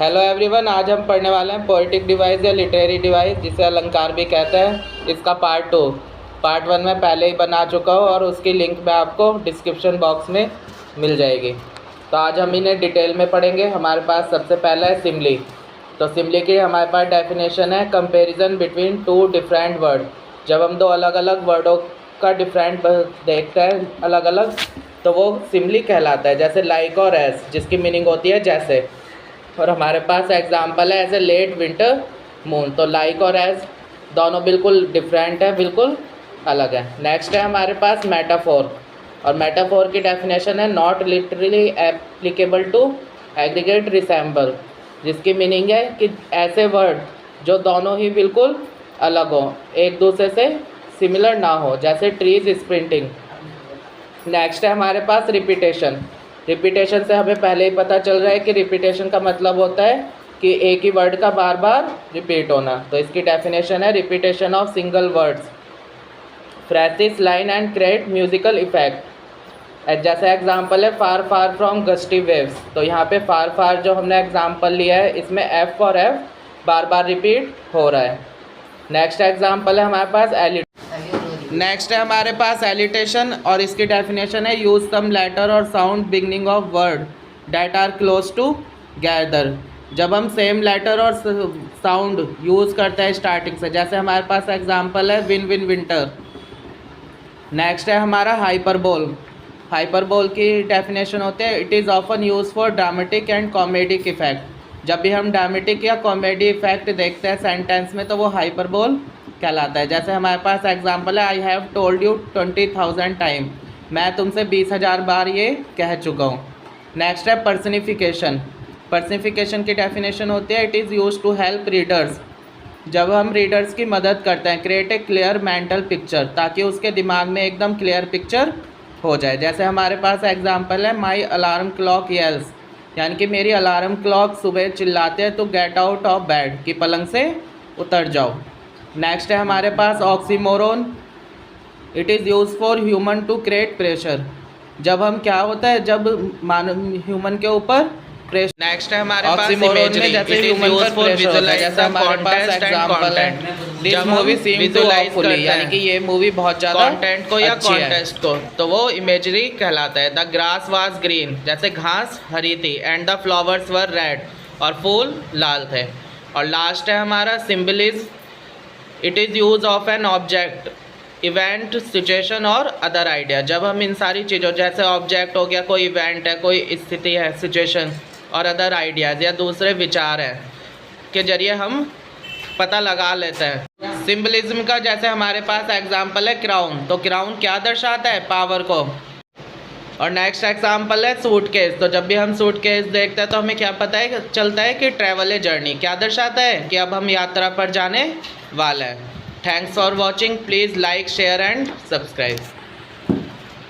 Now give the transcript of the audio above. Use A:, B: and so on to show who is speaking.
A: Hello everyone, आज हम पढ़ने वाले हैं पोएटिक डिवाइस या लिटरेरी डिवाइस, जिसे अलंकार भी कहते हैं। इसका पार्ट 1 में पहले ही बना चुका हूँ और उसकी लिंक मैं आपको डिस्क्रिप्शन बॉक्स में मिल जाएगी। तो आज हम इन्हें डिटेल में पढ़ेंगे। हमारे पास सबसे पहला है सिमली। तो सिमली की हमारे पास डेफिनेशन है comparison between two different word. जब हम दो अलग अलग वर्डों का डिफरेंट देखते हैं अलग अलग, तो वो सिमली कहलाता है। जैसे लाइक और एस, जिसकी मीनिंग होती है जैसे। और हमारे पास एग्जांपल है ऐसे लेट विंटर मून। तो लाइक और एज दोनों बिल्कुल डिफरेंट है, बिल्कुल अलग है। नेक्स्ट है हमारे पास मेटाफोर। और मेटाफोर की डेफिनेशन है not literally applicable to aggregate resemble, जिसकी मीनिंग है कि ऐसे वर्ड जो दोनों ही बिल्कुल अलग हो, एक दूसरे से सिमिलर ना हो, जैसे ट्रीज स्प्रिंटिंग। नेक्स्ट है हमारे पास रिपीटेशन। रिपीटेशन से हमें पहले ही पता चल रहा है कि रिपीटेशन का मतलब होता है कि एक ही वर्ड का बार बार रिपीट होना। तो इसकी डेफिनेशन है repetition of single words, phrases, line and create musical effect. जैसे एग्जांपल है फार फार फ्रॉम गस्टी वेव्स। तो यहाँ पे फार फार जो हमने एग्जांपल लिया है, इसमें एफ और एफ बार बार रिपीट हो रहा है। नेक्स्ट एग्जांपल है हमारे पास नेक्स्ट है हमारे पास एलिटेशन। और इसकी डेफिनेशन है यूज सम लेटर और sound beginning of word that are close together. जब हम सेम लेटर और साउंड यूज़ करते हैं स्टार्टिंग से, जैसे हमारे पास एग्जांपल है विन विन विंटर। नेक्स्ट है हमारा हाइपरबोल। हाइपरबोल की डेफिनेशन होते हैं it is often use for dramatic and comedic effect. जब भी हम ड्रामेटिक या कॉमेडी इफेक्ट देखते हैं सेंटेंस में, तो वो हाइपरबोल कहलाता है। जैसे हमारे पास एग्जांपल है I have told you 20,000 time. मैं तुमसे 20,000 बार ये कह चुका हूँ। नेक्स्ट है पर्सनिफिकेशन। पर्सनिफिकेशन की डेफिनेशन होती है it is use to help readers. जब हम रीडर्स की मदद करते हैं, create a clear mental picture, ताकि उसके दिमाग में एकदम क्लियर पिक्चर हो जाए। जैसे हमारे पास एग्जांपल है माई अलार्म क्लॉक येल्स, यानी कि मेरी अलार्म क्लॉक सुबह चिल्लाते हैं तो गेट आउट ऑफ बेड, कि पलंग से उतर जाओ। नेक्स्ट है हमारे पास oxymoron. It is use for human to create pressure. जब हम क्या होता है, जब ह्यूमन के ऊपर प्रेशर। नेक्स्ट है हमारे पास इमेजरी। जैसे ह्यूमन पर प्रेशर होता है, जैसे हमारे पास एग्जांपल है this movie seem to awfully, यानी कि ये मूवी बहुत ज़्यादा कंटेंट को या कॉन्टेस्ट को, तो वो इमेजरी कहलाता है। द ग्रास वाज ग्रीन, जैसे घास हरी थी, and the flowers were red, और फूल लाल थे। और लास्ट है हमारा symbolism. It is use of an object, event, situation और अदर आइडिया। जब हम इन सारी चीज़ों, जैसे ऑब्जेक्ट हो गया, कोई इवेंट है, कोई स्थिति है, सिचुएशन, और अदर आइडियाज़ या दूसरे विचार हैं, के जरिए हम पता लगा लेते हैं। सिंबलिज्म का जैसे हमारे पास एग्जांपल है क्राउन। तो क्राउन क्या दर्शाता है? पावर को। और नेक्स्ट एग्जांपल है सूटकेस। तो जब भी हम सूटकेस देखते हैं तो हमें क्या पता है, चलता है कि ट्रैवल ए जर्नी। क्या दर्शाता है? कि अब हम यात्रा पर जाने वाले हैं। Thanks for watching. Please like, share and subscribe.